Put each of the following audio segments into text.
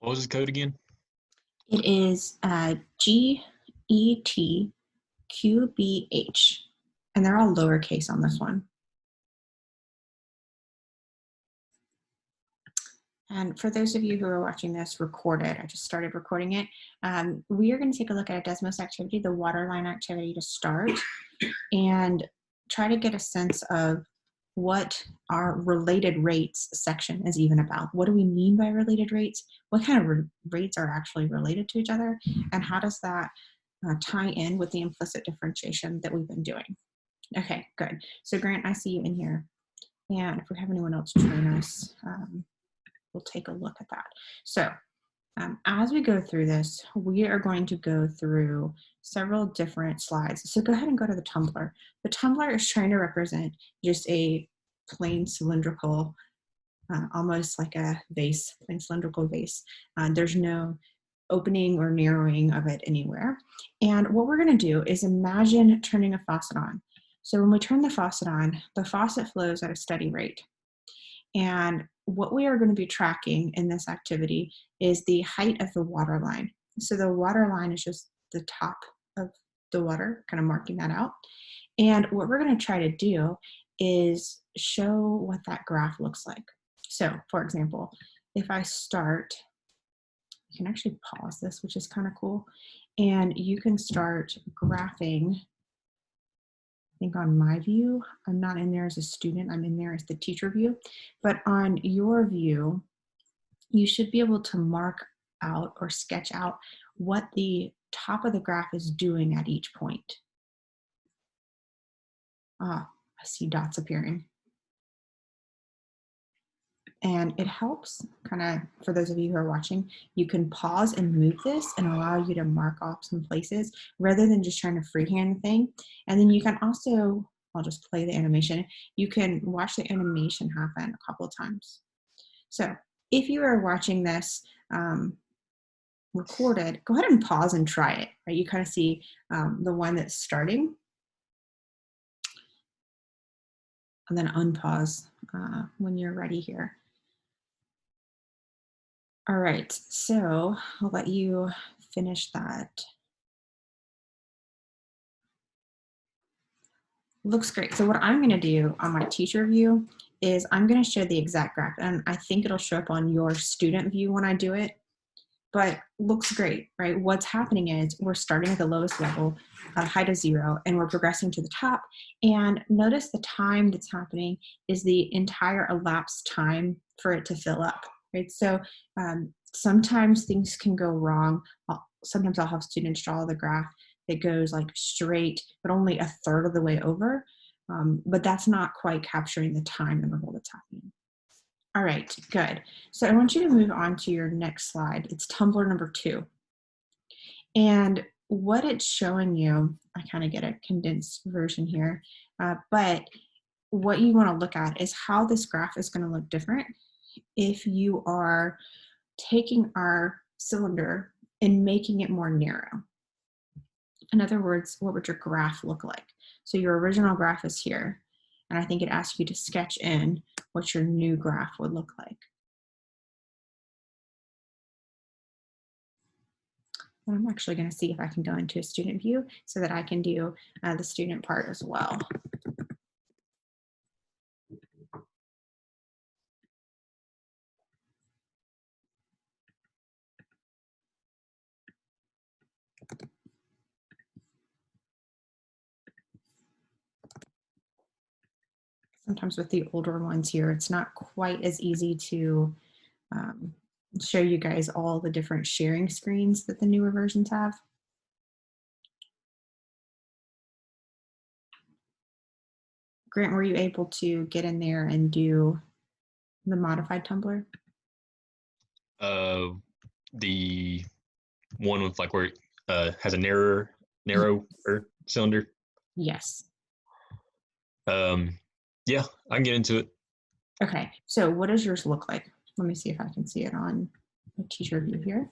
What was the code again? It is GETQBH, and they're all lowercase on this one. And for those of you who are watching this recorded, I just started recording it. We are going to take a look at a Desmos activity, the waterline activity, to start, and try to get a sense of what our related rates section is even about. What do we mean by related rates? What kind of rates are actually related to each other? And how does that tie in with the implicit differentiation that we've been doing? Okay, good. So Grant, I see you in here. And if we have anyone else join us, we'll take a look at that. So as we go through this, we are going to go through several different slides. So go ahead and go to the tumbler. The tumbler is trying to represent just a plain cylindrical, almost like a vase, plain cylindrical vase. There's no opening or narrowing of it anywhere. And what we're going to do is imagine turning a faucet on. So when we turn the faucet on, the faucet flows at a steady rate. And what we are going to be tracking in this activity is the height of the water line. So the water line is just the top of the water, kind of marking that out. And what we're going to try to do is show what that graph looks like. So for example, if I start, you can actually pause this, which is kind of cool. And you can start graphing. I think on my view, I'm not in there as a student, I'm in there as the teacher view. But on your view, you should be able to mark out or sketch out what the top of the graph is doing at each point. I see dots appearing. And it helps kind of, for those of you who are watching, you can pause and move this and allow you to mark off some places rather than just trying to freehand the thing. And then you can also, I'll just play the animation. You can watch the animation happen a couple of times. So if you are watching this recorded, go ahead and pause and try it, right? You kind of see the one that's starting. And then unpause when you're ready here. All right, so I'll let you finish that. Looks great. So what I'm going to do on my teacher view is I'm going to show the exact graph, and I think it'll show up on your student view when I do it, but looks great, right? What's happening is we're starting at the lowest level, height of 0, and we're progressing to the top. And notice the time that's happening is the entire elapsed time for it to fill up, right? So sometimes things can go wrong. Sometimes I'll have students draw the graph that goes like straight, but only a third of the way over. But that's not quite capturing the time interval that's happening. All right, good. So I want you to move on to your next slide. It's tumbler number 2. And what it's showing you, I kind of get a condensed version here, but what you want to look at is how this graph is going to look different if you are taking our cylinder and making it more narrow. In other words, what would your graph look like? So your original graph is here, and I think it asks you to sketch in what your new graph would look like. And I'm actually going to see if I can go into a student view so that I can do the student part as well. Sometimes with the older ones here, it's not quite as easy to show you guys all the different sharing screens that the newer versions have. Grant, were you able to get in there and do the modified tumbler? The one with like where it has a narrower cylinder. Yes. Yeah, I can get into it. Okay, so what does yours look like? Let me see if I can see it on the teacher view here.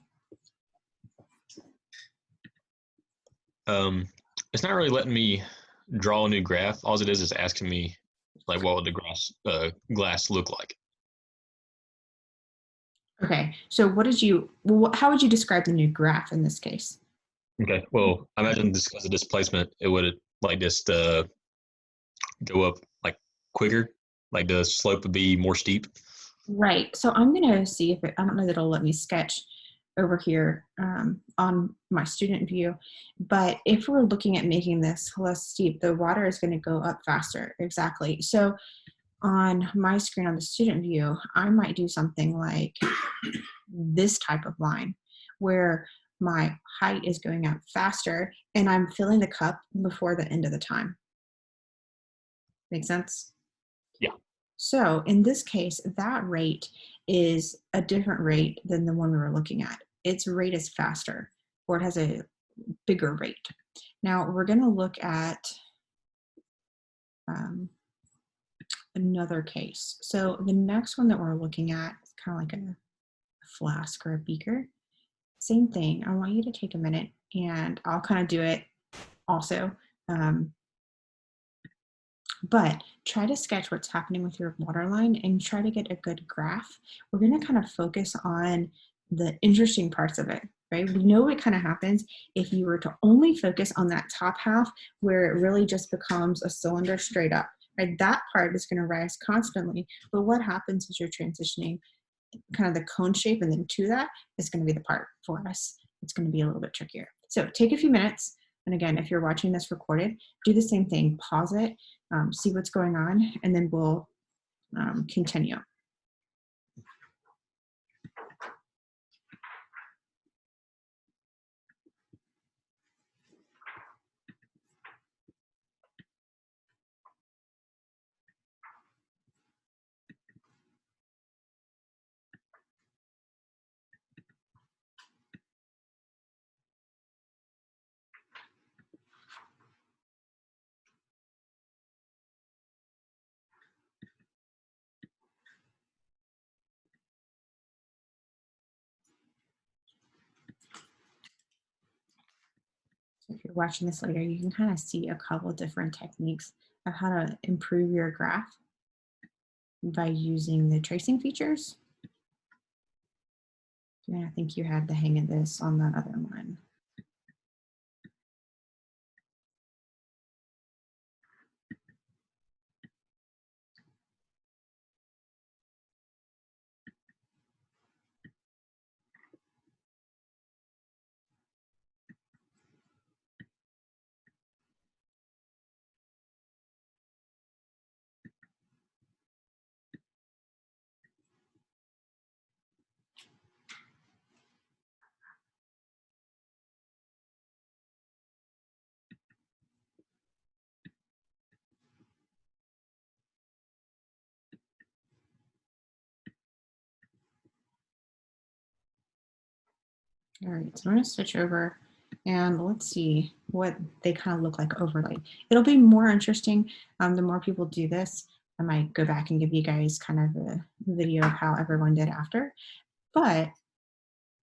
It's not really letting me draw a new graph. All it is asking me like what would the glass look like. Okay, so how would you describe the new graph in this case? Okay. Well, I imagine just because of displacement, it would like just go up like quicker. Like the slope would be more steep. Right, so I'm gonna see if I don't know that it'll let me sketch over here on my student view, but if we're looking at making this less steep, the water is gonna go up faster, exactly. So on my screen on the student view, I might do something like this type of line where my height is going up faster and I'm filling the cup before the end of the time. Make sense? Yeah. So in this case, that rate is a different rate than the one we were looking at. Its rate is faster, or it has a bigger rate. Now we're going to look at um, another case. So the next one that we're looking at is kind of like a flask or a beaker. Same thing. I want you to take a minute and I'll kind of do it also. Um, but try to sketch what's happening with your waterline and try to get a good graph. We're going to kind of focus on the interesting parts of it, right? We know what kind of happens if you were to only focus on that top half where it really just becomes a cylinder straight up, right? That part is going to rise constantly. But what happens as you're transitioning kind of the cone shape and then to that is going to be the part for us. It's going to be a little bit trickier. So take a few minutes. And again, if you're watching this recorded, do the same thing, pause it, see what's going on, and then we'll continue. So if you're watching this later, you can kind of see a couple different techniques of how to improve your graph by using the tracing features. And I think you had the hang of this on the other one. All right, so I'm going to switch over and let's see what they kind of look like overlaid. It'll be more interesting the more people do this. I might go back and give you guys kind of a video of how everyone did after, but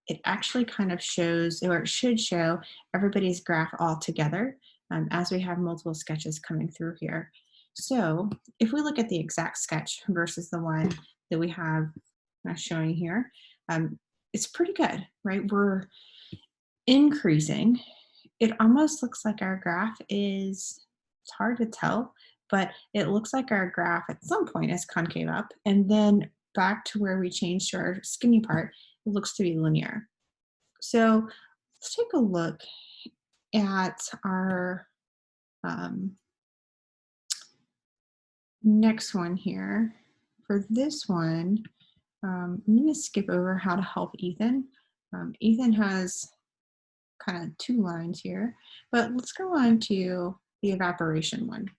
it actually kind of shows, or it should show everybody's graph all together as we have multiple sketches coming through here. So if we look at the exact sketch versus the one that we have showing here, it's pretty good, right? We're increasing. It almost looks like our graph is, it's hard to tell, but it looks like our graph at some point is concave up and then back to where we changed to our skinny part, it looks to be linear. So let's take a look at our next one here. For this one, I'm going to skip over how to help Ethan. Ethan has kind of two lines here, but let's go on to the evaporation one.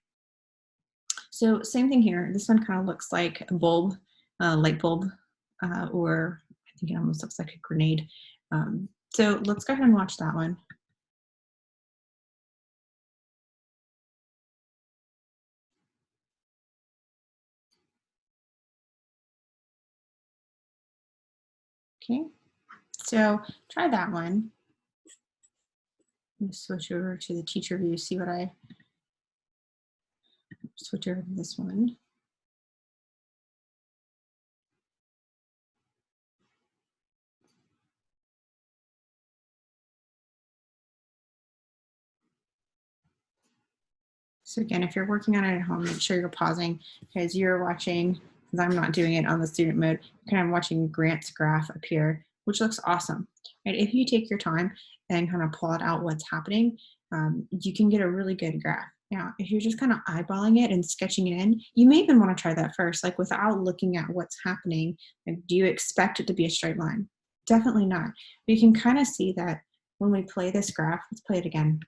So same thing here. This one kind of looks like a bulb, light bulb, or I think it almost looks like a grenade. So let's go ahead and watch that one. Okay, so try that one. Let me switch over to the teacher view, see what I switch over to this one. So again, if you're working on it at home, make sure you're pausing because you're watching, because I'm not doing it on the student mode, kind of watching Grant's graph appear, which looks awesome. Right? If you take your time and kind of plot out what's happening, you can get a really good graph. Now, if you're just kind of eyeballing it and sketching it in, you may even want to try that first, like without looking at what's happening. Like, do you expect it to be a straight line? Definitely not. But you can kind of see that when we play this graph, let's play it again.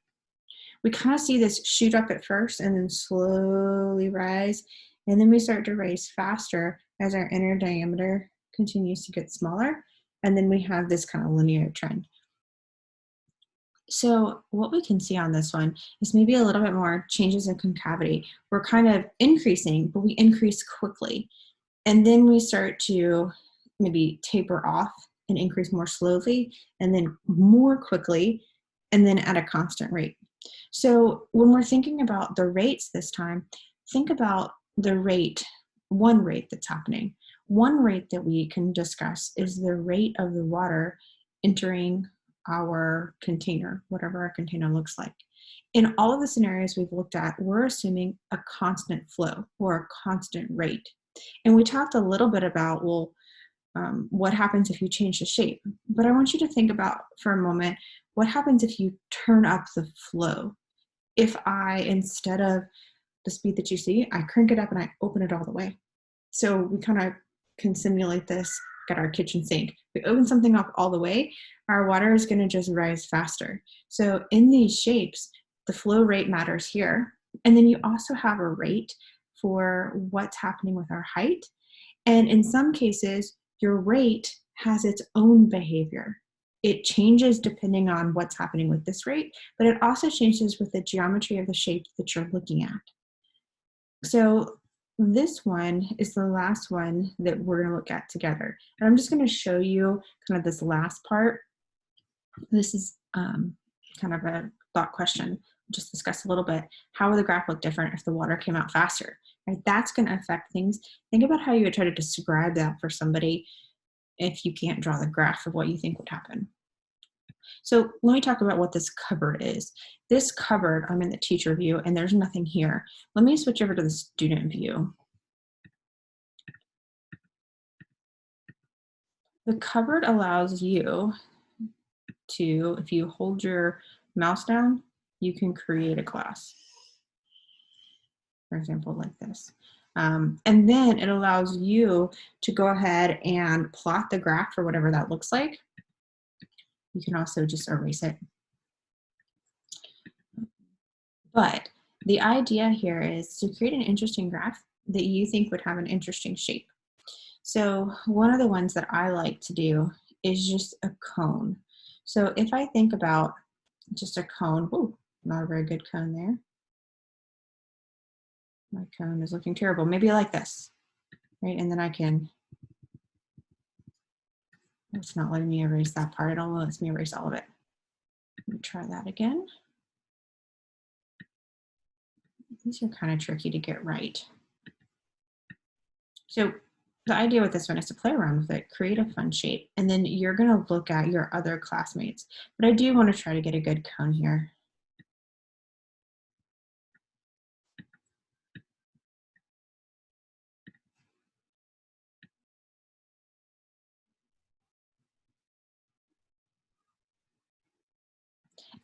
We kind of see this shoot up at first and then slowly rise. And then we start to rise faster as our inner diameter continues to get smaller. And then we have this kind of linear trend. So what we can see on this one is maybe a little bit more changes in concavity. We're kind of increasing, but we increase quickly. And then we start to maybe taper off and increase more slowly, and then more quickly, and then at a constant rate. So when we're thinking about the rates this time, think about the rate, one rate that's happening. One rate that we can discuss is the rate of the water entering our container, whatever our container looks like. In all of the scenarios we've looked at, we're assuming a constant flow or a constant rate. And we talked a little bit about, well, what happens if you change the shape? But I want you to think about for a moment, what happens if you turn up the flow? If I, instead of the speed that you see, I crank it up and I open it all the way. So we kind of can simulate this at our kitchen sink. We open something up all the way, our water is going to just rise faster. So in these shapes, the flow rate matters here. And then you also have a rate for what's happening with our height. And in some cases, your rate has its own behavior. It changes depending on what's happening with this rate, but it also changes with the geometry of the shape that you're looking at. So this one is the last one that we're going to look at together. And I'm just going to show you kind of this last part. This is kind of a thought question. Just discuss a little bit. How would the graph look different if the water came out faster? Right? That's going to affect things. Think about how you would try to describe that for somebody if you can't draw the graph of what you think would happen. So let me talk about what this cupboard is. This cupboard, I'm in the teacher view and there's nothing here. Let me switch over to the student view. The cupboard allows you to, if you hold your mouse down, you can create a class. For example, like this. And then it allows you to go ahead and plot the graph for whatever that looks like. You can also just erase it. But the idea here is to create an interesting graph that you think would have an interesting shape. So one of the ones that I like to do is just a cone. So if I think about just a cone, ooh, not a very good cone there. My cone is looking terrible. Maybe like this, right? And then I can, it's not letting me erase that part. It only lets me erase all of it. Let me try that again. These are kind of tricky to get right. So the idea with this one is to play around with it, create a fun shape, and then you're going to look at your other classmates. But I do want to try to get a good cone here.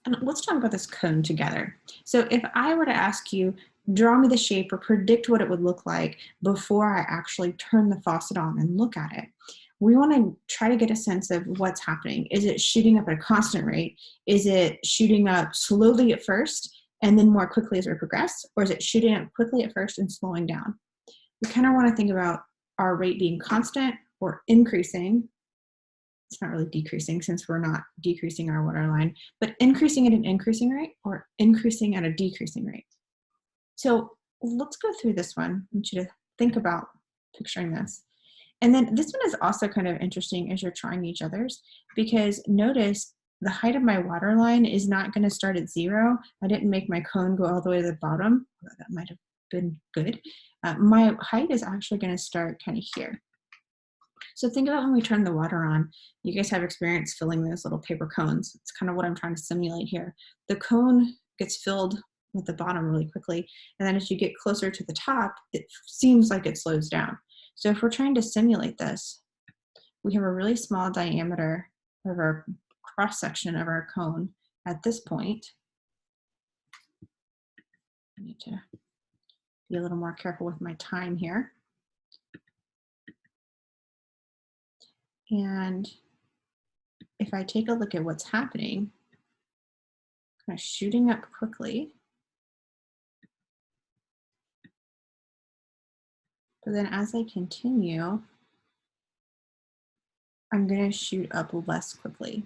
And let's talk about this cone together. So if I were to ask you, draw me the shape or predict what it would look like before I actually turn the faucet on and look at it, we want to try to get a sense of what's happening. Is it shooting up at a constant rate? Is it shooting up slowly at first and then more quickly as we progress? Or is it shooting up quickly at first and slowing down? We kind of want to think about our rate being constant or increasing. It's not really decreasing since we're not decreasing our water line, but increasing at an increasing rate or increasing at a decreasing rate. So let's go through this one. I want you to think about picturing this. And then this one is also kind of interesting as you're trying each other's, because notice the height of my water line is not going to start at 0. I didn't make my cone go all the way to the bottom. That might have been good. My height is actually going to start kind of here. So think about when we turn the water on. You guys have experience filling those little paper cones. It's kind of what I'm trying to simulate here. The cone gets filled at the bottom really quickly. And then as you get closer to the top, it seems like it slows down. So if we're trying to simulate this, we have a really small diameter of our cross section of our cone at this point. I need to be a little more careful with my time here. And if I take a look at what's happening, kind of shooting up quickly, but then as I continue, I'm going to shoot up less quickly.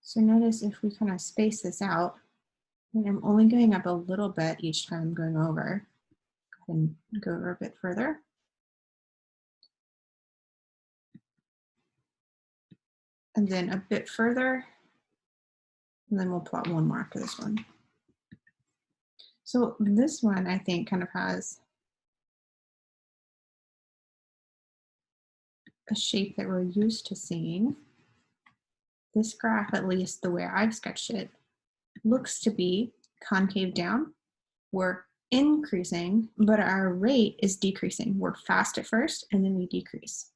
So notice if we kind of space this out, and I'm only going up a little bit each time I'm going over. Go ahead and go over a bit further. And then a bit further, and then we'll plot one more for this one. So this one, I think, kind of has a shape that we're used to seeing. This graph, at least the way I've sketched it, looks to be concave down. We're increasing, but our rate is decreasing. We're fast at first, and then we decrease.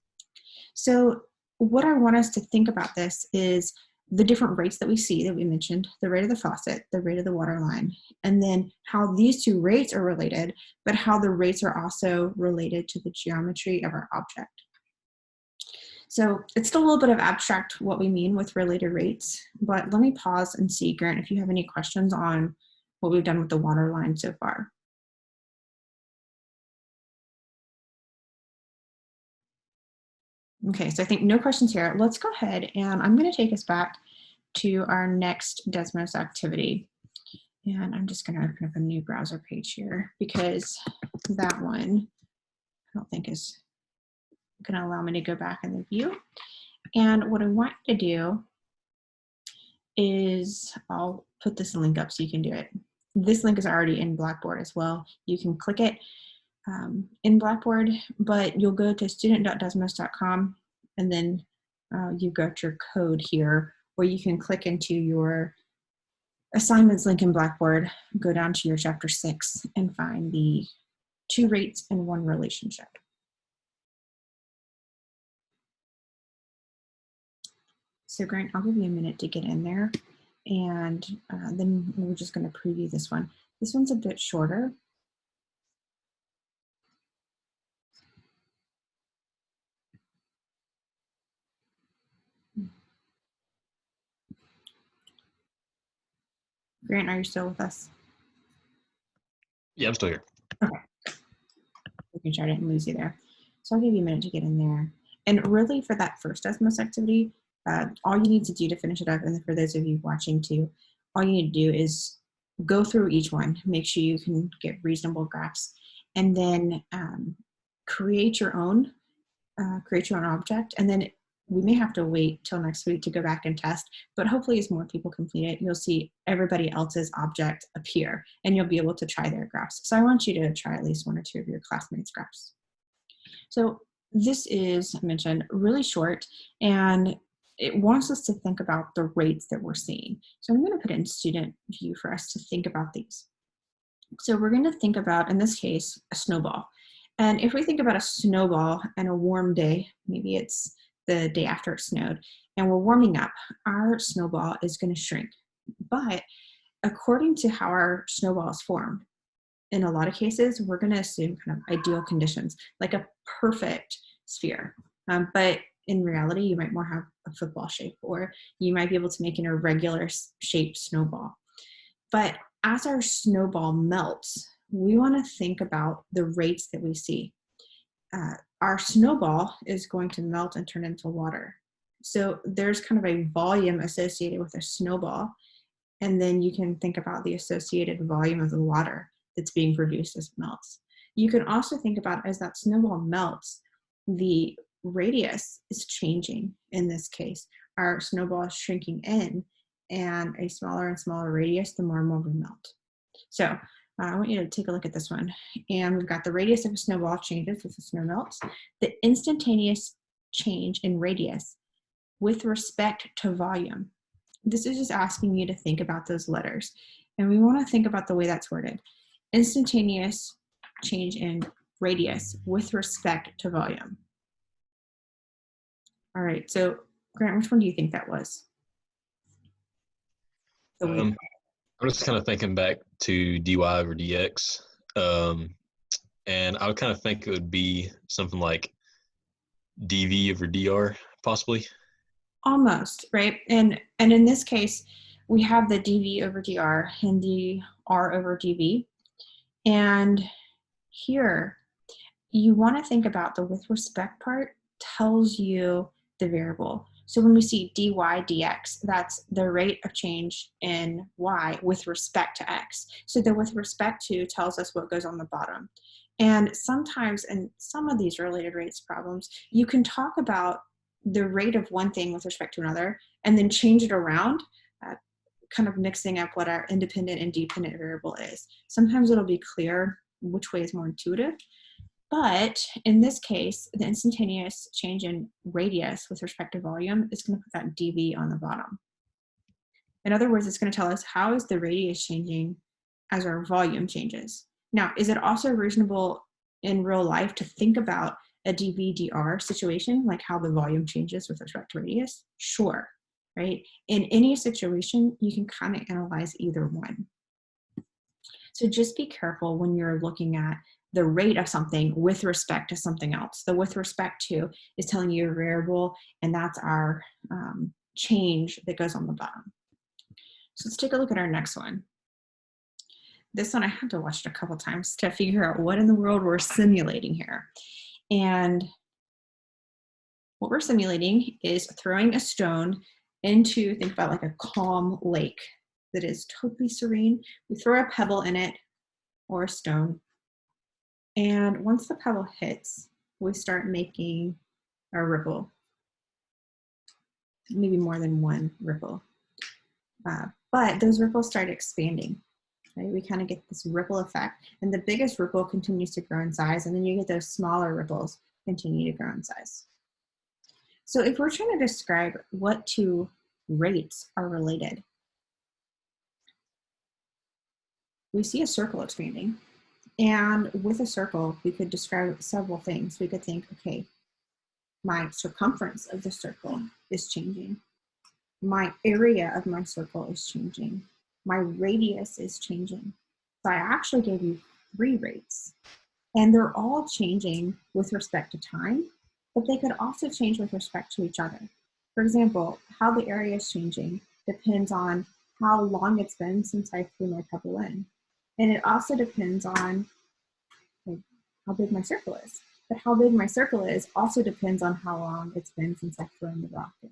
So what I want us to think about this is the different rates that we see that we mentioned, the rate of the faucet, the rate of the water line, and then how these two rates are related, but how the rates are also related to the geometry of our object. So it's still a little bit of abstract what we mean with related rates, but let me pause and see, Grant, if you have any questions on what we've done with the water line so far. Okay, so I think no questions here. Let's go ahead and I'm going to take us back to our next Desmos activity. And I'm just going to open up a new browser page here because that one I don't think is going to allow me to go back in the view. And what I want to do is I'll put this link up so you can do it. This link is already in Blackboard as well. You can click it in Blackboard, but you'll go to student.desmos.com and then you've got your code here where you can click into your assignments link in Blackboard, go down to your chapter 6 and find the 2 rates and 1 relationship. So Grant, I'll give you a minute to get in there and then we're just going to preview this one. This one's a bit shorter. Grant, are you still with us? Yeah, I'm still here. Okay. Making sure I didn't lose you there. So I'll give you a minute to get in there. And really for that first Desmos activity, all you need to do to finish it up, and for those of you watching too, all you need to do is go through each one, make sure you can get reasonable graphs, and then create your own object. And then we may have to wait till next week to go back and test, but hopefully as more people complete it, you'll see everybody else's object appear and you'll be able to try their graphs. So I want you to try at least 1 or 2 of your classmates' graphs. So this is, I mentioned, really short, and it wants us to think about the rates that we're seeing. So I'm going to put it in student view for us to think about these. So we're going to think about, in this case, a snowball. And if we think about a snowball and a warm day, maybe it's the day after it snowed, and we're warming up, our snowball is going to shrink. But according to how our snowball is formed, in a lot of cases, we're going to assume kind of ideal conditions, like a perfect sphere. But in reality, you might more have a football shape, or you might be able to make an irregular shaped snowball. But as our snowball melts, we want to think about the rates that we see. Our snowball is going to melt and turn into water. So there's kind of a volume associated with a snowball, and then you can think about the associated volume of the water that's being produced as it melts. You can also think about, as that snowball melts, the radius is changing. In this case, our snowball is shrinking in, and a smaller and smaller radius, the more and more we melt. So I want you to take a look at this one. And we've got the radius of a snowball changes as the snow melts. The instantaneous change in radius with respect to volume. This is just asking you to think about those letters. And we want to think about the way that's worded. Instantaneous change in radius with respect to volume. All right, so Grant, which one do you think that was? I'm just kind of thinking back to dy over dx. And I would kind of think it would be something like dv over dr, possibly. Almost, right? And in this case, we have the dv over dr and dr over dv. And here, you want to think about the with respect part tells you the variable. So when we see dy dx, that's the rate of change in y with respect to x. So the with respect to tells us what goes on the bottom. And sometimes in some of these related rates problems, you can talk about the rate of one thing with respect to another and then change it around, kind of mixing up what our independent and dependent variable is. Sometimes it'll be clear which way is more intuitive. But in this case, the instantaneous change in radius with respect to volume is going to put that dv on the bottom. In other words, it's going to tell us how is the radius changing as our volume changes. Now, is it also reasonable in real life to think about a dv/dr situation, like how the volume changes with respect to radius? Sure, right? In any situation, you can kind of analyze either one. So just be careful when you're looking at the rate of something with respect to something else. The with respect to is telling you a variable, and that's our change that goes on the bottom. So let's take a look at our next one. This one I had to watch it a couple times to figure out what in the world we're simulating here. And what we're simulating is throwing a stone into, think about like a calm lake that is totally serene. We throw a pebble in it or a stone. And once the pebble hits, we start making a ripple, maybe more than one ripple. But those ripples start expanding, right? We kind of get this ripple effect, and the biggest ripple continues to grow in size, and then you get those smaller ripples continue to grow in size. So if we're trying to describe what two rates are related, we see a circle expanding. And with a circle, we could describe several things. We could think, okay, my circumference of the circle is changing. My area of my circle is changing. My radius is changing. So I actually gave you 3 rates. And they're all changing with respect to time, but they could also change with respect to each other. For example, how the area is changing depends on how long it's been since I threw my pebble in. And it also depends on how big my circle is. But how big my circle is also depends on how long it's been since I've thrown the rock in.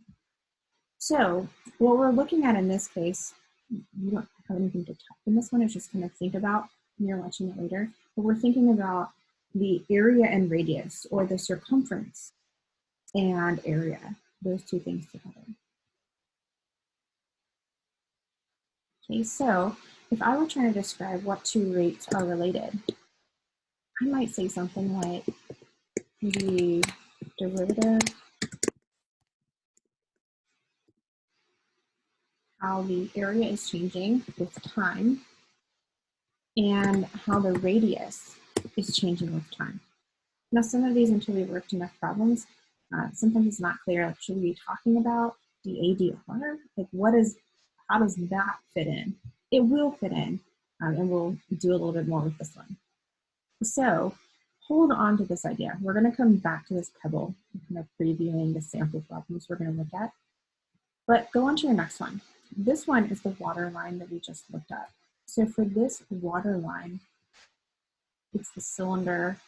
So what we're looking at in this case, you don't have anything to type in this one, it's just kind of think about when you're watching it later. But we're thinking about the area and radius, or the circumference and area, those two things together. Okay, so if I were trying to describe what two rates are related, I might say something like the derivative, how the area is changing with time, and how the radius is changing with time. Now, some of these, until we've worked enough problems, sometimes it's not clear, like, should we be talking about dAdr? Like, how does that fit in? It will fit in, and we'll do a little bit more with this one. So hold on to this idea. We're going to come back to this pebble, kind of previewing the sample problems we're going to look at. But go on to your next one. This one is the water line that we just looked at. So for this water line, it's the cylinder,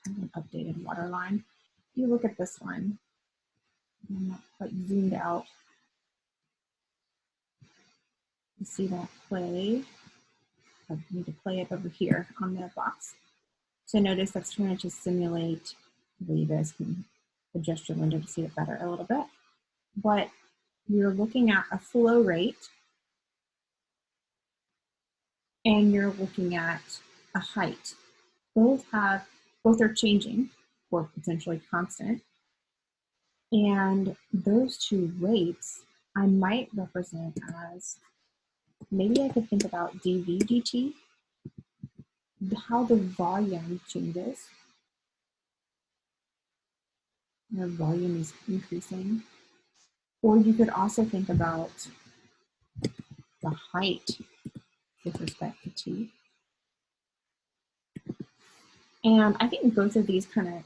kind of an updated water line. If you look at this one, I'm not quite zoomed out. You see that play. I need to play it over here on the box. So notice that's trying to simulate, you guys can adjust your window to see it better a little bit. But you're looking at a flow rate, and you're looking at a height. Both are changing, or potentially constant. And those two rates I might represent as, maybe I could think about dV dt, how the volume changes. The volume is increasing. Or you could also think about the height with respect to t. And I think both of these kind of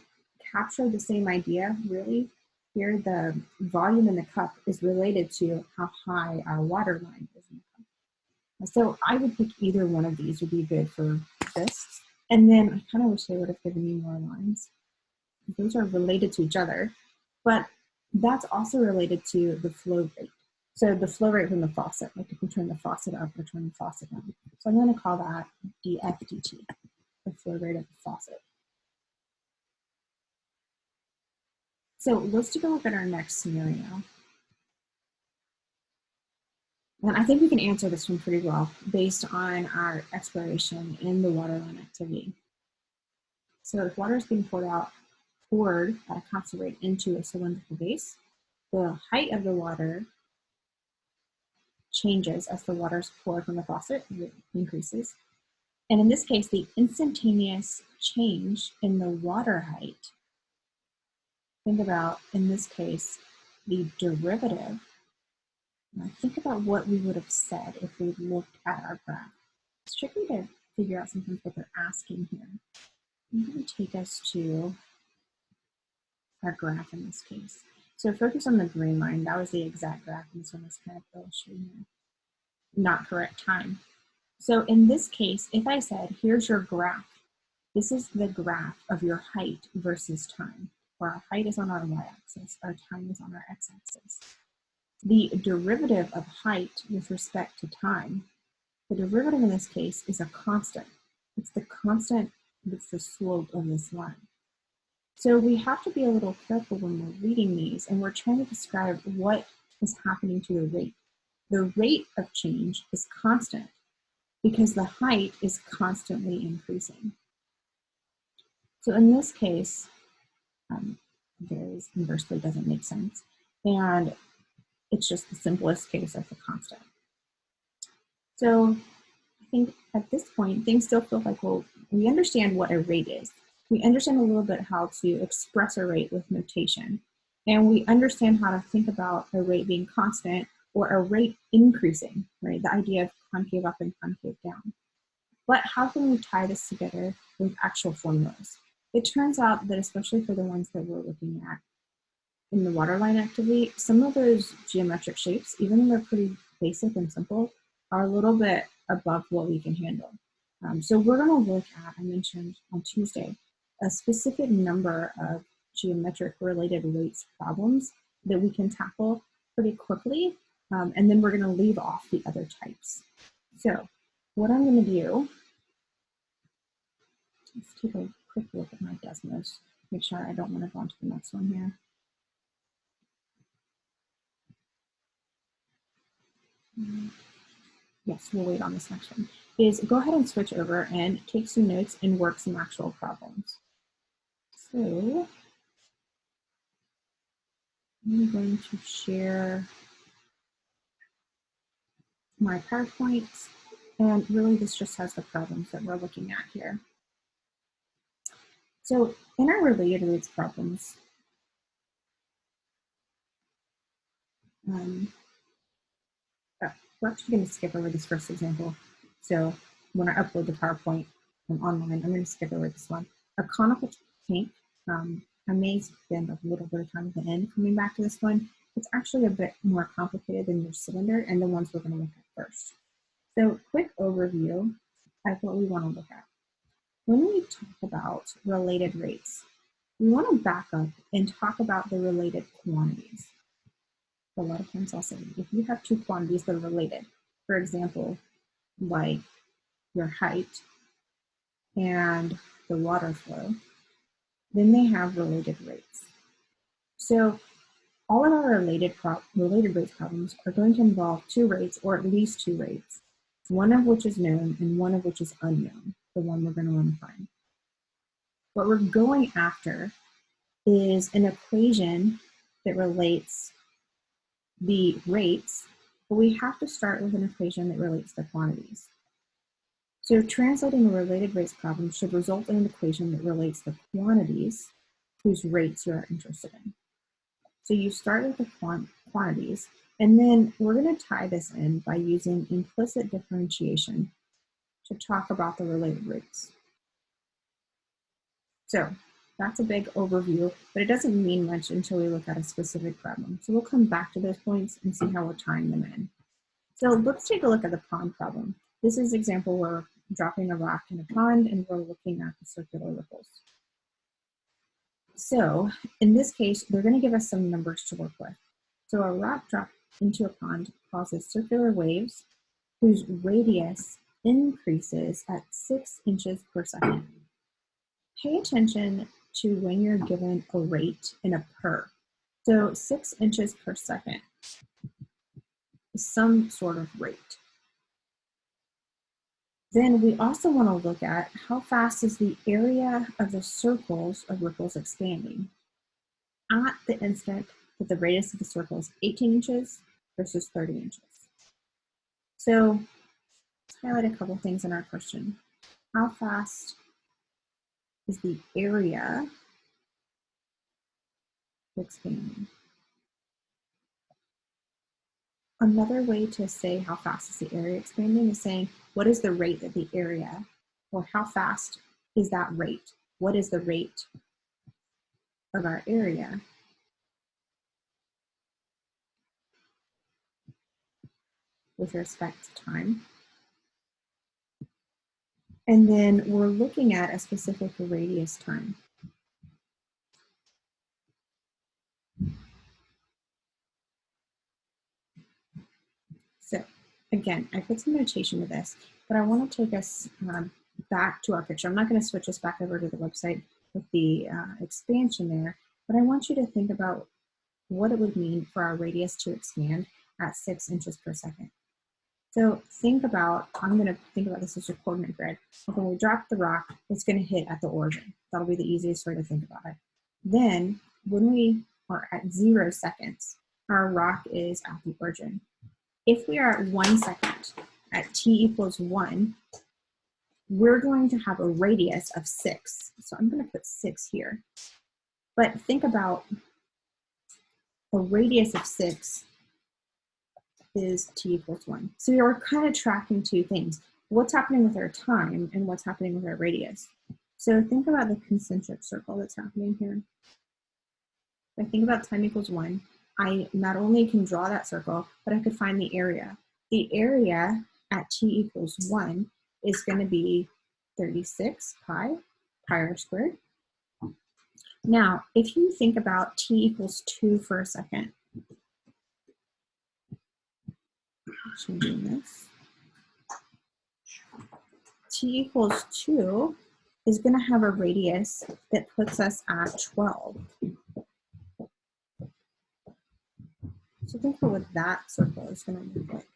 capture the same idea, really. Here, the volume in the cup is related to how high our water line is in the cup. So I would pick either one of these would be good for this. And then I kind of wish they would have given me more lines. Those are related to each other, but that's also related to the flow rate. So the flow rate from the faucet, like if we turn the faucet up or turn the faucet down. So I'm going to call that dF dt, the flow rate of the faucet. So let's take a look at our next scenario. And I think we can answer this one pretty well based on our exploration in the waterline activity. So if water is being poured at a constant rate into a cylindrical base, the height of the water changes as the water is poured from the faucet, it increases. And in this case, the instantaneous change in the water height, think about, in this case, the derivative. Now think about what we would have said if we looked at our graph. It's tricky to figure out sometimes what they're asking here. I'm going to take us to our graph in this case. So focus on the green line. That was the exact graph, and this one is kind of illustrating here. Not correct time. So in this case, if I said, here's your graph, this is the graph of your height versus time, where our height is on our y-axis, our time is on our x-axis. The derivative of height with respect to time, the derivative in this case is a constant. It's the constant that's the slope of this line. So we have to be a little careful when we're reading these and we're trying to describe what is happening to the rate. The rate of change is constant because the height is constantly increasing. So in this case, varies inversely doesn't make sense. And it's just the simplest case of the constant. So I think at this point, things still feel like, well, we understand what a rate is. We understand a little bit how to express a rate with notation. And we understand how to think about a rate being constant or a rate increasing, right? The idea of concave up and concave down. But how can we tie this together with actual formulas? It turns out that especially for the ones that we're looking at in the waterline activity, some of those geometric shapes, even though they're pretty basic and simple, are a little bit above what we can handle. So we're going to look at, I mentioned on Tuesday, a specific number of geometric related rates problems that we can tackle pretty quickly, and then we're going to leave off the other types. So what I'm going to do, let's take a quick look at my Desmos, make sure I don't want to go on to the next one here. Yes, we'll wait on this next one, is go ahead and switch over and take some notes and work some actual problems. So I'm going to share my PowerPoint, and really this just has the problems that we're looking at here. So in our related rates problems, we're actually going to skip over this first example. So when I upload the PowerPoint online, I'm going to skip over this one. A conical tank, I may spend a little bit of time at the end coming back to this one. It's actually a bit more complicated than your cylinder and the ones we're going to look at first. So quick overview of what we want to look at. When we talk about related rates, we want to back up and talk about the related quantities. A lot of times I'll say, if you have two quantities that are related, for example, like your height and the water flow, then they have related rates. So all of our related rates problems are going to involve two rates, or at least two rates, one of which is known and one of which is unknown, the one we're going to want to find. What we're going after is an equation that relates the rates, but we have to start with an equation that relates the quantities. So translating a related rates problem should result in an equation that relates the quantities whose rates you are interested in. So you start with the quantities, and then we're going to tie this in by using implicit differentiation to talk about the related rates. So that's a big overview, but it doesn't mean much until we look at a specific problem. So we'll come back to those points and see how we're tying them in. So let's take a look at the pond problem. This is an example where we're dropping a rock in a pond and we're looking at the circular ripples. So in this case, they're going to give us some numbers to work with. So a rock dropped into a pond causes circular waves whose radius increases at 6 inches per second. Pay attention to when you're given a rate in a per. So 6 inches per second is some sort of rate. Then we also want to look at how fast is the area of the circles of ripples expanding at the instant that the radius of the circle is 18 inches versus 30 inches. So let's highlight a couple things in our question. How fast is the area expanding? Another way to say how fast is the area expanding is saying, what is the rate of the area? Or how fast is that rate? What is the rate of our area? With respect to time. And then we're looking at a specific radius time. So again, I put some notation to this, but I want to take us back to our picture. I'm not going to switch us back over to the website with the expansion there, but I want you to think about what it would mean for our radius to expand at 6 inches per second. So think about, I'm going to think about this as a coordinate grid. When we drop the rock, it's going to hit at the origin. That'll be the easiest way to think about it. Then when we are at 0 seconds, our rock is at the origin. If we are at 1 second, at t equals 1, we're going to have a radius of 6. So I'm going to put 6 here. But think about a radius of 6 is t equals 1. So we're kind of tracking two things. What's happening with our time and what's happening with our radius. So think about the concentric circle that's happening here. If I think about time equals 1, I not only can draw that circle, but I could find the area. The area at t equals 1 is going to be 36 pi r squared. Now, if you think about t equals 2 for a second, changing this, t equals 2 is going to have a radius that puts us at 12. So think about what that circle is going to look like.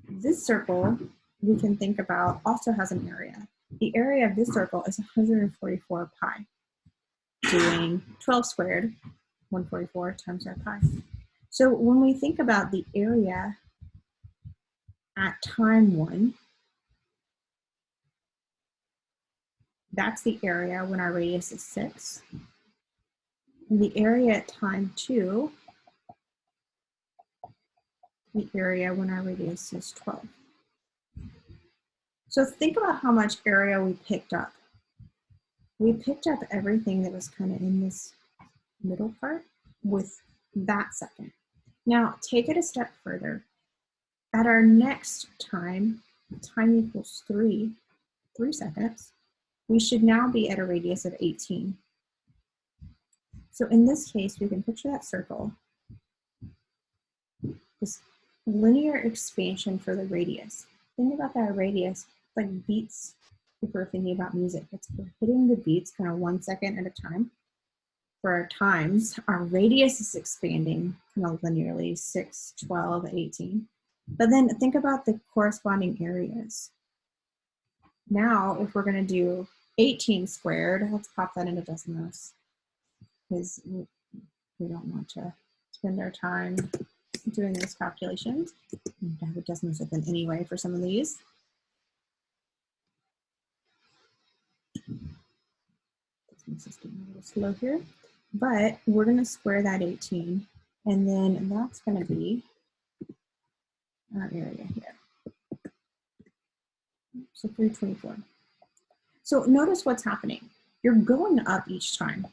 This circle, we can think about, also has an area. The area of this circle is 144 pi, doing 12 squared, 144 times our pi. So when we think about the area at time 1, that's the area when our radius is 6. And the area at time 2, the area when our radius is 12. So think about how much area we picked up. We picked up everything that was kind of in this middle part with that second. Now take it a step further. At our next time equals 3 seconds, we should now be at a radius of 18. So in this case, we can picture that circle, this linear expansion for the radius. Think about that radius, like beats, if we're thinking about music. It's hitting the beats kind of 1 second at a time. For our times, our radius is expanding kind of linearly, 6, 12, 18. But then think about the corresponding areas. Now, if we're going to do 18 squared, let's pop that into Desmos. because we don't want to spend our time doing these calculations. I have a decimal system anyway for some of these. Decimal system a little slow here, but we're going to square that 18, and then that's going to be our area here. So 324. So notice what's happening. You're going up each time,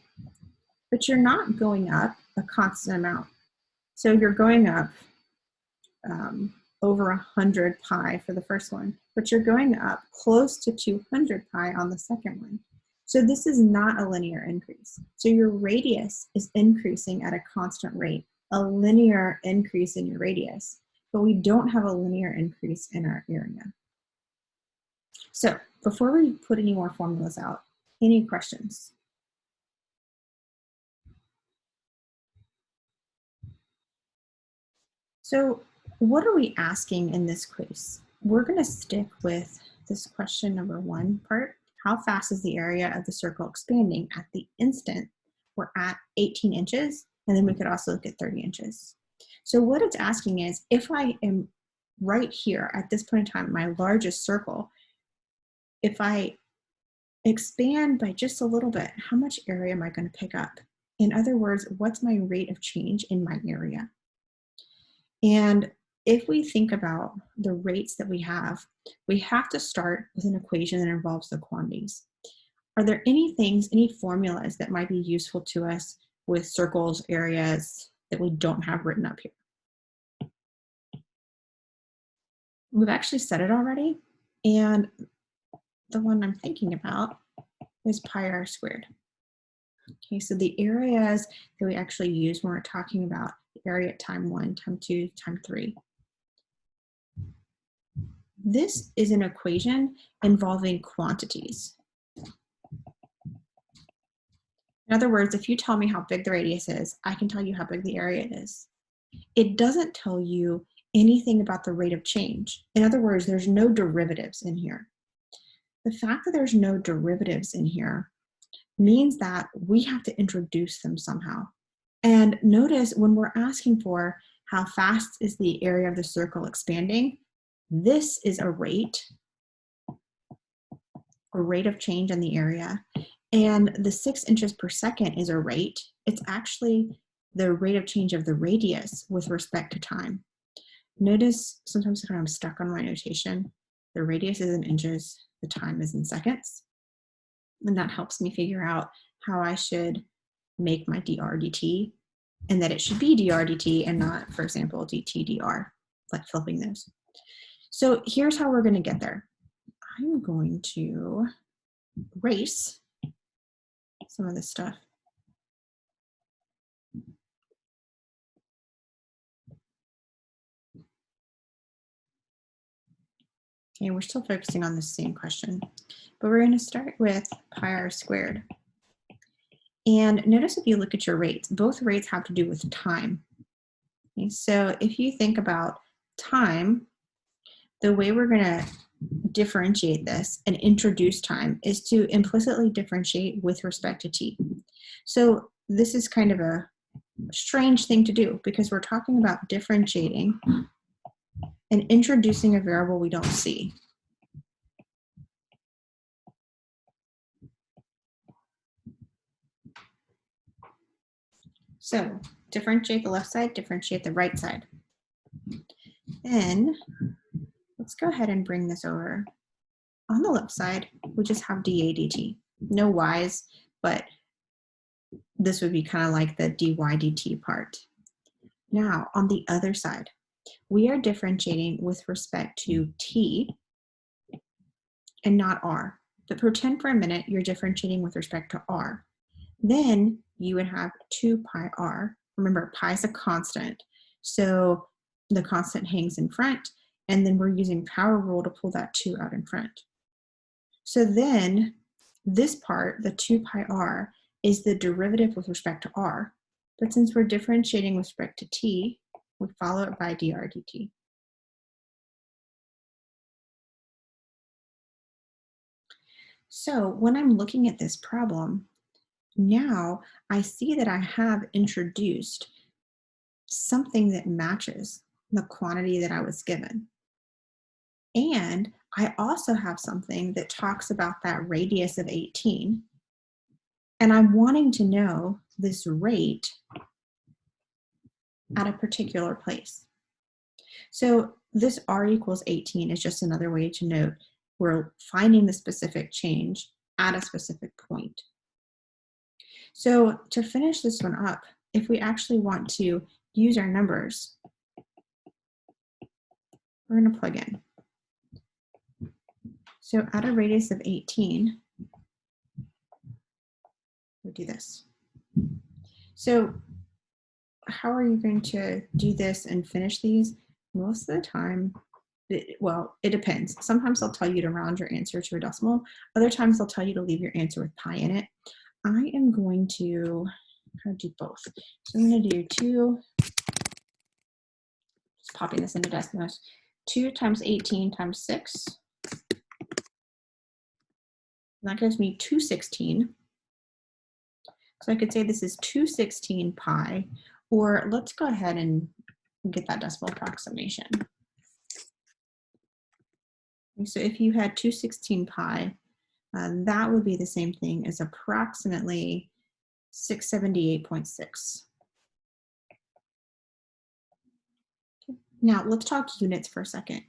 but you're not going up a constant amount. So you're going up over 100 pi for the first one, but you're going up close to 200 pi on the second one. So this is not a linear increase. So your radius is increasing at a constant rate, a linear increase in your radius, but we don't have a linear increase in our area. So before we put any more formulas out, any questions? So what are we asking in this quiz? We're going to stick with this question number 1 part. How fast is the area of the circle expanding at the instant we're at 18 inches? And then we could also look at 30 inches. So what it's asking is, if I am right here at this point in time, my largest circle, if I expand by just a little bit, how much area am I going to pick up? In other words, what's my rate of change in my area? And if we think about the rates that we have to start with an equation that involves the quantities. Are there any things, any formulas that might be useful to us with circles, areas that we don't have written up here? We've actually said it already, and the one I'm thinking about is pi r squared. Okay, so the areas that we actually use when we're talking about the area at time 1, time 2, time 3. This is an equation involving quantities. In other words, if you tell me how big the radius is, I can tell you how big the area is. It doesn't tell you anything about the rate of change. In other words, there's no derivatives in here. The fact that there's no derivatives in here means that we have to introduce them somehow. And notice when we're asking for how fast is the area of the circle expanding, this is a rate of change in the area. And the 6 inches per second is a rate. It's actually the rate of change of the radius with respect to time. Notice sometimes when I'm stuck on my notation, the radius is in inches, the time is in seconds. And that helps me figure out how I should make my dr dt, and that it should be dr dt and not, for example, dt dr, like flipping those. So here's how we're going to get there. I'm going to erase some of this stuff. Okay, we're still focusing on the same question, but we're going to start with pi r squared. And notice if you look at your rates, both rates have to do with time. Okay, so if you think about time, the way we're going to differentiate this and introduce time is to implicitly differentiate with respect to t. So this is kind of a strange thing to do because we're talking about differentiating and introducing a variable we don't see. So differentiate the left side, differentiate the right side. Then let's go ahead and bring this over. On the left side, we just have dA dt. No y's, but this would be kind of like the dy dt part. Now, on the other side, we are differentiating with respect to t and not r. But pretend for a minute you're differentiating with respect to r. Then you would have 2 pi r. Remember, pi is a constant, so the constant hangs in front, and then we're using power rule to pull that 2 out in front. So then this part, the 2 pi r, is the derivative with respect to r. But since we're differentiating with respect to t, we follow it by dr dt. So when I'm looking at this problem, Now I see that I have introduced something that matches the quantity that I was given. And I also have something that talks about that radius of 18. And I'm wanting to know this rate at a particular place. So this r equals 18 is just another way to note we're finding the specific change at a specific point. So to finish this one up, if we actually want to use our numbers, we're going to plug in. So at a radius of 18, we do this. So how are you going to do this and finish these? Most of the time, well, it depends. Sometimes they'll tell you to round your answer to a decimal. Other times they'll tell you to leave your answer with pi in it. I am going to do both. So I'm going to do 2, just popping this into Desmos, 2 times 18 times 6. And that gives me 216. So I could say this is 216 pi, or let's go ahead and get that decimal approximation. So if you had 216 pi, that would be the same thing as approximately 678.6. Now let's talk units for a second.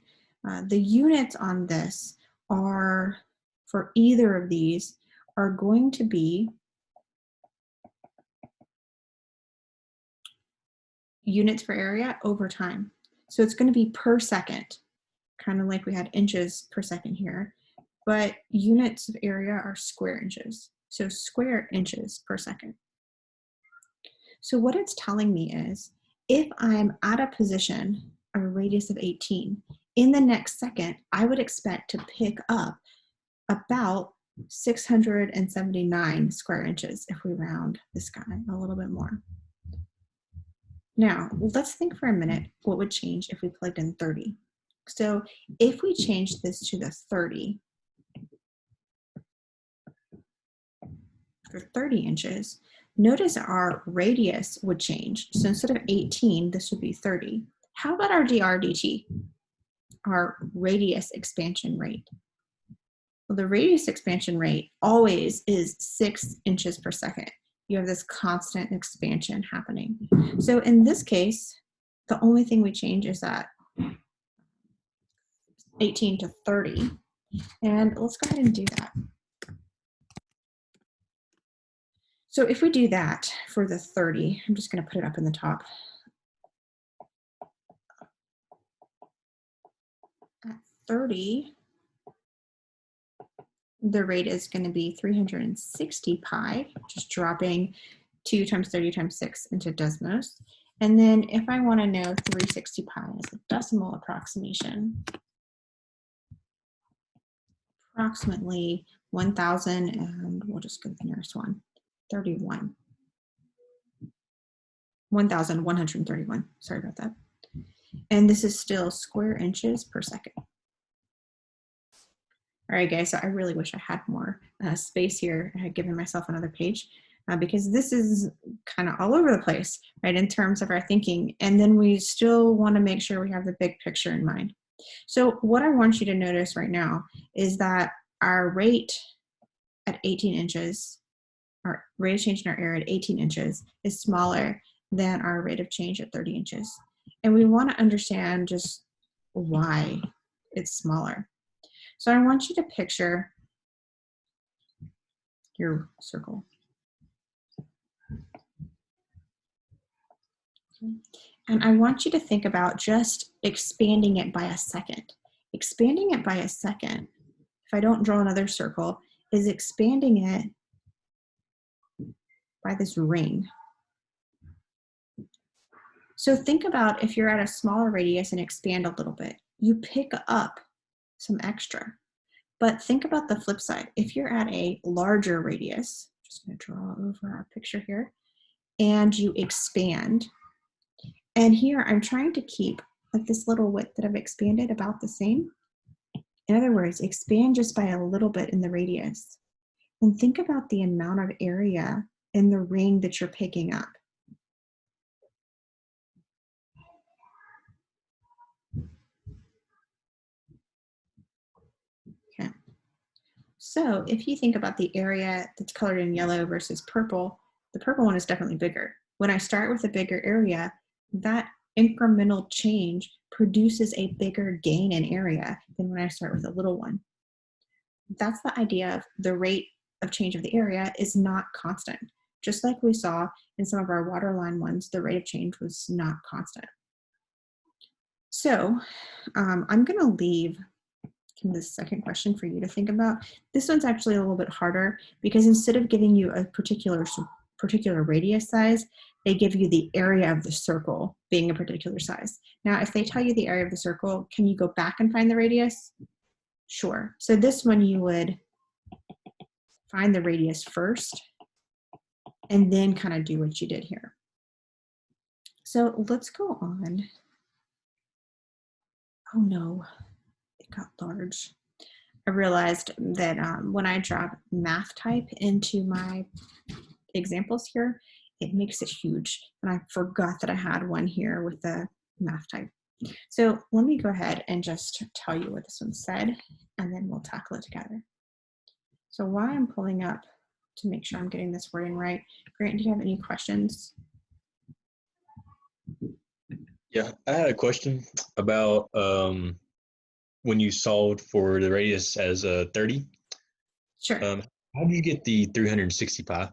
The units on this are, for either of these, are going to be units per area over time. So it's going to be per second, kind of like we had inches per second here, but units of area are square inches. So square inches per second. So what it's telling me is, if I'm at a position of a radius of 18, in the next second, I would expect to pick up about 679 square inches if we round this guy a little bit more. Now, let's think for a minute what would change if we plugged in 30. So if we change this to the 30, for 30 inches, notice our radius would change. So instead of 18, this would be 30. How about our dr/dt, our radius expansion rate? Well, the radius expansion rate always is 6 inches per second. You have this constant expansion happening. So in this case, the only thing we change is that 18 to 30. And let's go ahead and do that. So if we do that for the 30, I'm just going to put it up in the top. At 30, the rate is going to be 360 pi, just dropping 2 times 30 times 6 into Desmos. And then if I want to know 360 pi as a decimal approximation, approximately 1,000, and we'll just go to the nearest one, 31. 1,131, sorry about that. And this is still square inches per second. All right, guys, so I really wish I had more space here. I had given myself another page because this is kind of all over the place, right, in terms of our thinking. And then we still want to make sure we have the big picture in mind. So what I want you to notice right now is that our rate at 18 inches, our rate of change in our area at 18 inches is smaller than our rate of change at 30 inches. And we want to understand just why it's smaller. So I want you to picture your circle. And I want you to think about just expanding it by a second. Expanding it by a second, if I don't draw another circle, is expanding it by this ring. So think about if you're at a smaller radius and expand a little bit, you pick up some extra. But think about the flip side. If you're at a larger radius, just going to draw over our picture here, and you expand, and here I'm trying to keep like this little width that I've expanded about the same. In other words, expand just by a little bit in the radius. And think about the amount of area in the ring that you're picking up. Okay. So if you think about the area that's colored in yellow versus purple, the purple one is definitely bigger. When I start with a bigger area, that incremental change produces a bigger gain in area than when I start with a little one. That's the idea of the rate of change of the area is not constant. Just like we saw in some of our waterline ones, the rate of change was not constant. So I'm going to leave the second question for you to think about. This one's actually a little bit harder because instead of giving you a particular radius size, they give you the area of the circle being a particular size. Now, if they tell you the area of the circle, can you go back and find the radius? Sure. So this one you would find the radius first and then kind of do what you did here. So let's go on. Oh no, it got large. I realized that when I drop math type into my examples here, it makes it huge. And I forgot that I had one here with the math type. So let me go ahead and just tell you what this one said, and then we'll tackle it together. So while I'm pulling up to make sure I'm getting this wording right, Grant, do you have any questions? Yeah, I had a question about when you solved for the radius as 30. Sure. How do you get the 360 pi?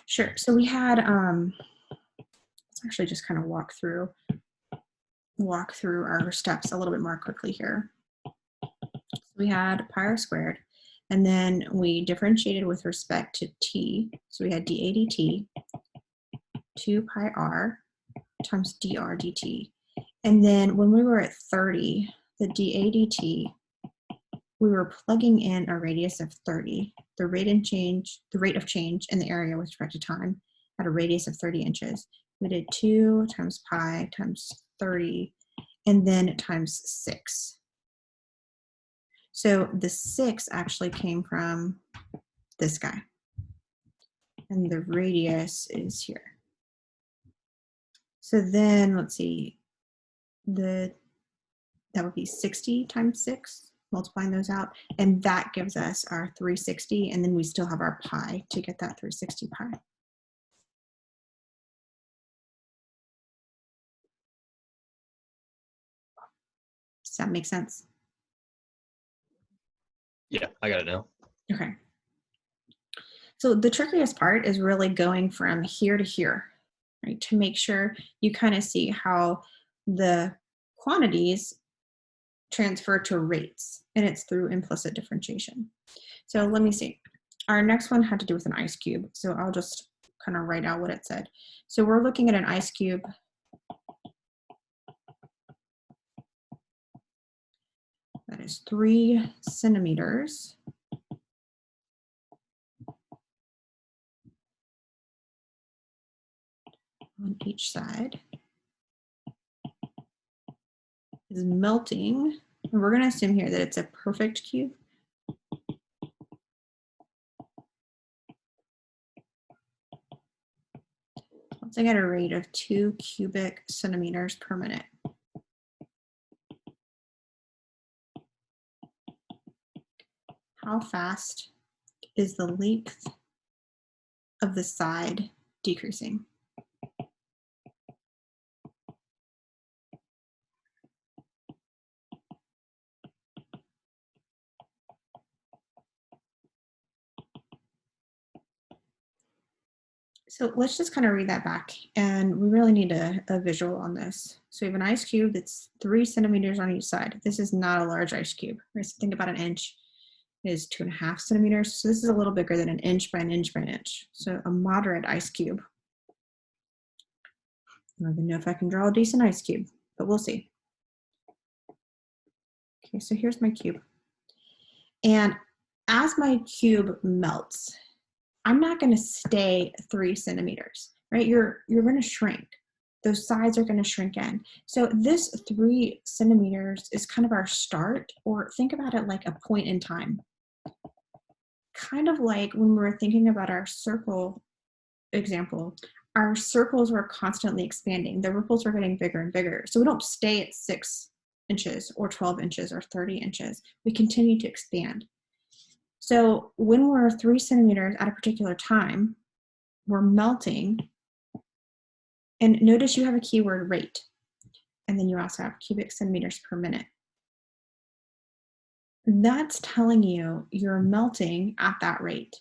Sure. So we had, let's actually just kind of walk through our steps a little bit more quickly here. So we had pi r squared, and then we differentiated with respect to t. So we had dA dt, 2 pi r times dr dt. And then when we were at 30, the dA dt, we were plugging in a radius of 30. The rate of change in the area with respect to time at a radius of 30 inches. We did 2 times pi times 30, and then times 6. So the 6 actually came from this guy. And the radius is here. So then, let's see, that would be 60 times 6, multiplying those out, and that gives us our 360, and then we still have our pi to get that 360 pi. Does that make sense? Yeah, I got it now. Okay. So the trickiest part is really going from here to here, right? To make sure you kind of see how the quantities transfer to rates, and it's through implicit differentiation. So let me see. Our next one had to do with an ice cube. So I'll just kind of write out what it said. So we're looking at an ice cube that is 3 centimeters on each side, is melting. And we're going to assume here that it's a perfect cube. Melting at a rate of 2 cubic centimeters per minute. How fast is the length of the side decreasing? So let's just kind of read that back, and we really need a visual on this. So we have an ice cube that's 3 centimeters on each side. This is not a large ice cube, right? So think about an inch is 2.5 centimeters. So this is a little bigger than an inch by an inch by an inch. So a moderate ice cube. I don't even know if I can draw a decent ice cube, but we'll see. Okay, so here's my cube. And as my cube melts, I'm not going to stay 3 centimeters, right? You're going to shrink. Those sides are going to shrink in. So this 3 centimeters is kind of our start, or think about it like a point in time. Kind of like when we're thinking about our circle example, our circles were constantly expanding. The ripples were getting bigger and bigger. So we don't stay at 6 inches or 12 inches or 30 inches. We continue to expand. So when we're 3 centimeters at a particular time, we're melting. And notice you have a keyword rate. And then you also have cubic centimeters per minute. That's telling you you're melting at that rate.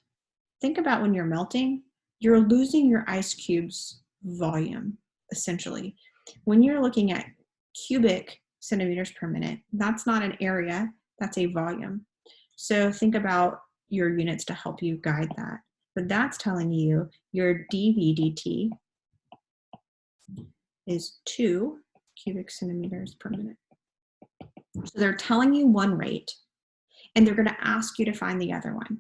Think about when you're melting, you're losing your ice cube's volume, essentially. When you're looking at cubic centimeters per minute, that's not an area, that's a volume. So think about your units to help you guide that. But that's telling you your dV/dt is 2 cubic centimeters per minute. So they're telling you one rate, and they're going to ask you to find the other one.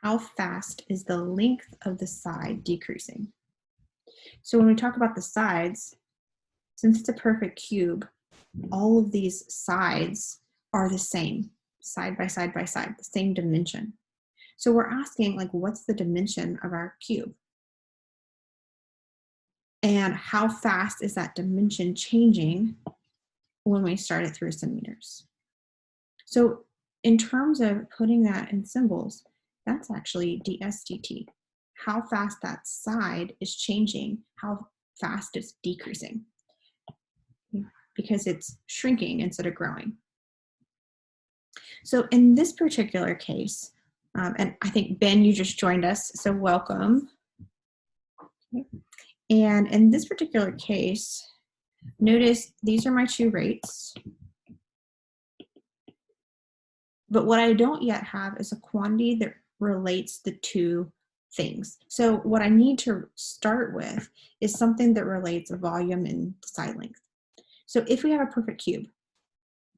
How fast is the length of the side decreasing? So when we talk about the sides, since it's a perfect cube, all of these sides are the same, side by side by side, the same dimension. So we're asking, like, what's the dimension of our cube? And how fast is that dimension changing when we start at 3 centimeters? So in terms of putting that in symbols, that's actually ds/dt. How fast that side is changing, how fast it's decreasing, because it's shrinking instead of growing. So in this particular case, and I think Ben, you just joined us, so welcome. Okay. And in this particular case, notice these are my 2 rates. But what I don't yet have is a quantity that relates the 2 things. So what I need to start with is something that relates volume and side length. So if we have a perfect cube,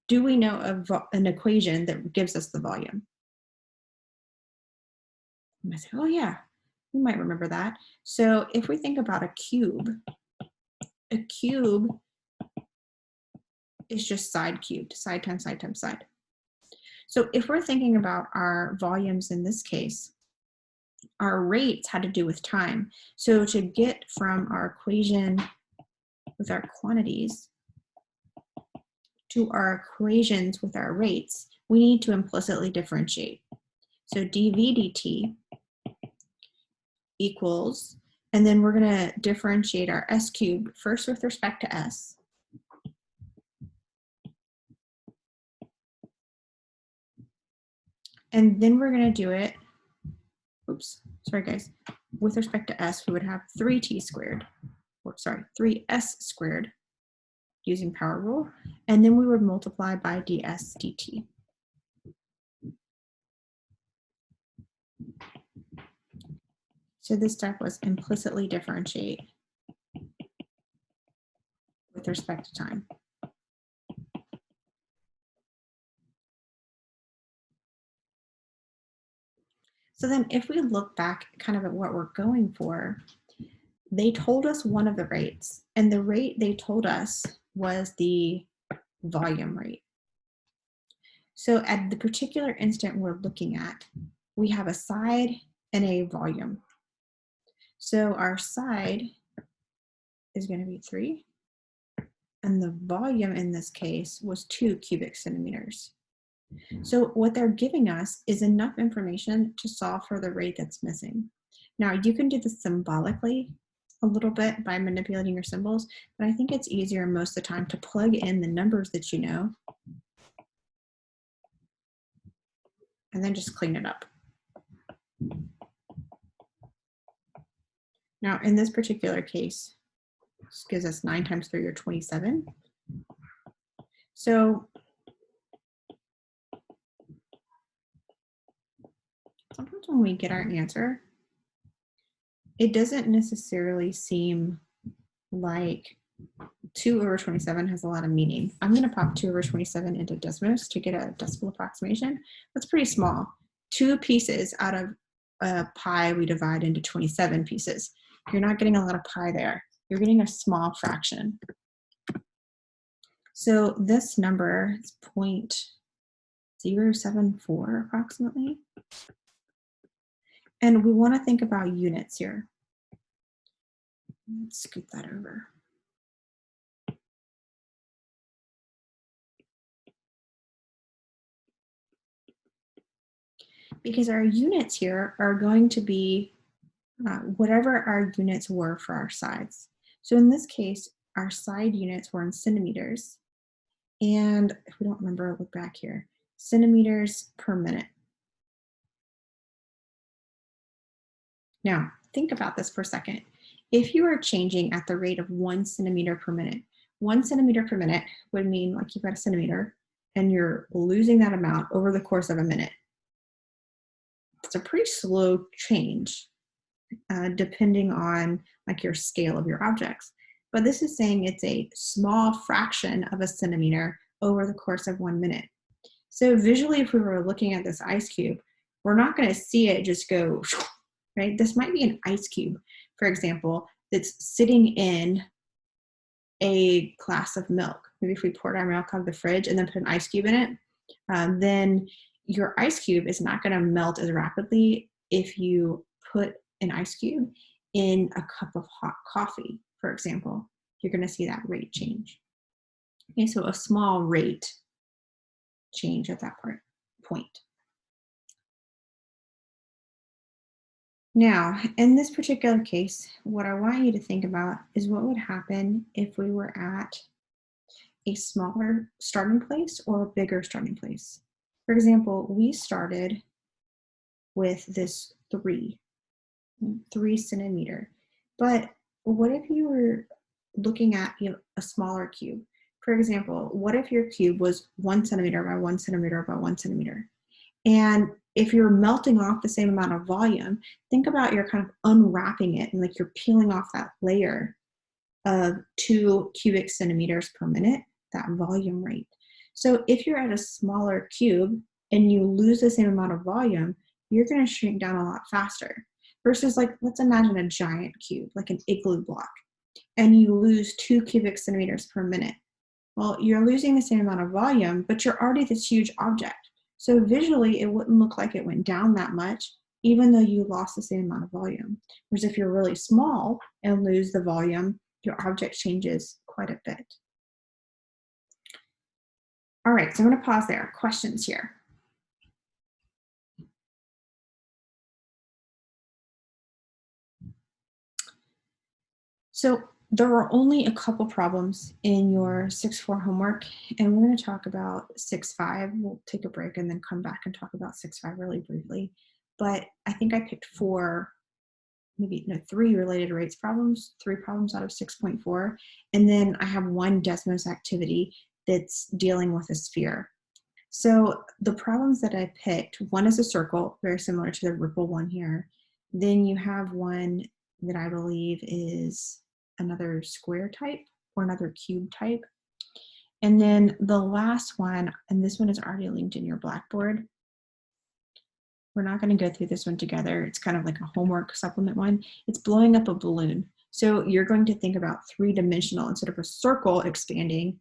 do we know an equation that gives us the volume? You might say, oh yeah, we might remember that. So if we think about a cube is just side cubed, side times side times side. So if we're thinking about our volumes in this case, our rates had to do with time. So to get from our equation with our quantities to our equations with our rates, we need to implicitly differentiate. So dV/dt equals, and then we're going to differentiate our s cubed first with respect to s. And then we're going to do it, oops, sorry guys, with respect to s, we would have 3t squared, or sorry, 3s squared using power rule, and then we would multiply by ds/dt. So this step was implicitly differentiate with respect to time. So then if we look back kind of at what we're going for, they told us one of the rates, and the rate they told us was the volume rate. So at the particular instant we're looking at, we have a side and a volume. So our side is going to be 3, and the volume in this case was 2 cubic centimeters. So what they're giving us is enough information to solve for the rate that's missing. Now you can do this symbolically a little bit by manipulating your symbols, but I think it's easier most of the time to plug in the numbers that you know and then just clean it up. Now in this particular case, this gives us 9 times 3 or 27. So sometimes when we get our answer, it doesn't necessarily seem like 2/27 has a lot of meaning. I'm going to pop 2/27 into Desmos to get a decimal approximation. That's pretty small. 2 pieces out of a pie we divide into 27 pieces. You're not getting a lot of pie there. You're getting a small fraction. So this number is 0.074 approximately. And we want to think about units here. Let's scoot that over. Because our units here are going to be whatever our units were for our sides. So in this case, our side units were in centimeters. And if we don't remember, look back here, centimeters per minute. Now, think about this for a second. If you are changing at the rate of 1 centimeter per minute, 1 centimeter per minute would mean like you've got a centimeter and you're losing that amount over the course of a minute. It's a pretty slow change depending on like your scale of your objects. But this is saying it's a small fraction of a centimeter over the course of 1 minute. So visually, if we were looking at this ice cube, we're not going to see it just go, right? This might be an ice cube, for example, that's sitting in a glass of milk. Maybe if we poured our milk out of the fridge and then put an ice cube in it, then your ice cube is not going to melt as rapidly if you put an ice cube in a cup of hot coffee, for example. You're going to see that rate change. Okay, so a small rate change at that point. Now, in this particular case, what I want you to think about is what would happen if we were at a smaller starting place or a bigger starting place. For example, we started with this 3 centimeter, but what if you were looking at a smaller cube? For example, what if your cube was 1 centimeter by 1 centimeter by 1 centimeter? And if you're melting off the same amount of volume, think about you're kind of unwrapping it and like you're peeling off that layer of 2 cubic centimeters per minute, that volume rate. So if you're at a smaller cube and you lose the same amount of volume, you're going to shrink down a lot faster. Versus like, let's imagine a giant cube, like an igloo block, and you lose 2 cubic centimeters per minute. Well, you're losing the same amount of volume, but you're already this huge object. So visually, it wouldn't look like it went down that much, even though you lost the same amount of volume. Whereas if you're really small and lose the volume, your object changes quite a bit. All right, so I'm going to pause there. Questions here? So there are only a couple problems in your 6-4 homework, and we're going to talk about 6-5. We'll take a break and then come back and talk about 6-5 really briefly. But I think I picked 3 related rates problems, 3 problems out of 6.4. And then I have 1 Desmos activity that's dealing with a sphere. So the problems that I picked, 1 is a circle, very similar to the ripple one here. Then you have 1 that I believe is another square type or another cube type. And then the last one, and this one is already linked in your Blackboard. We're not going to go through this one together. It's kind of like a homework supplement one. It's blowing up a balloon. So you're going to think about 3-dimensional instead of a circle expanding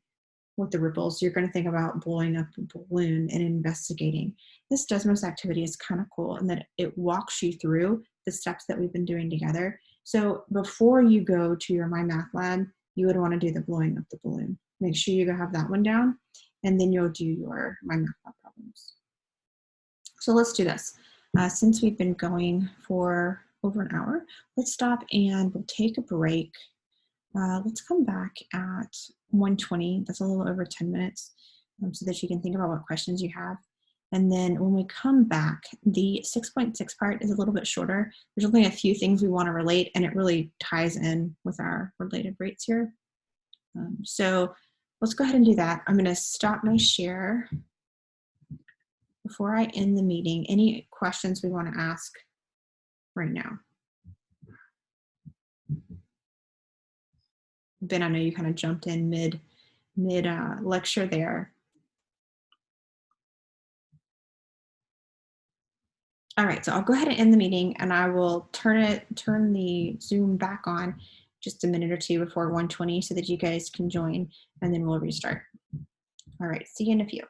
with the ripples. You're going to think about blowing up a balloon and investigating. This Desmos activity is kind of cool in that it walks you through the steps that we've been doing together. So before you go to your My Math Lab, you would want to do the blowing up the balloon. Make sure you go have that one down, and then you'll do your My Math Lab problems. So let's do this. Since we've been going for over an hour, let's stop and we'll take a break. Let's come back at 1:20. That's a little over 10 minutes so that you can think about what questions you have. And then when we come back, the 6.6 part is a little bit shorter. There's only a few things we want to relate, and it really ties in with our related rates here. So let's go ahead and do that. I'm going to stop my share. Before I end the meeting, any questions we want to ask right now? Ben, I know you kind of jumped in mid lecture there. All right, so I'll go ahead and end the meeting, and I will turn the Zoom back on just a minute or two before 1:20 so that you guys can join, and then we'll restart. All right, see you in a few.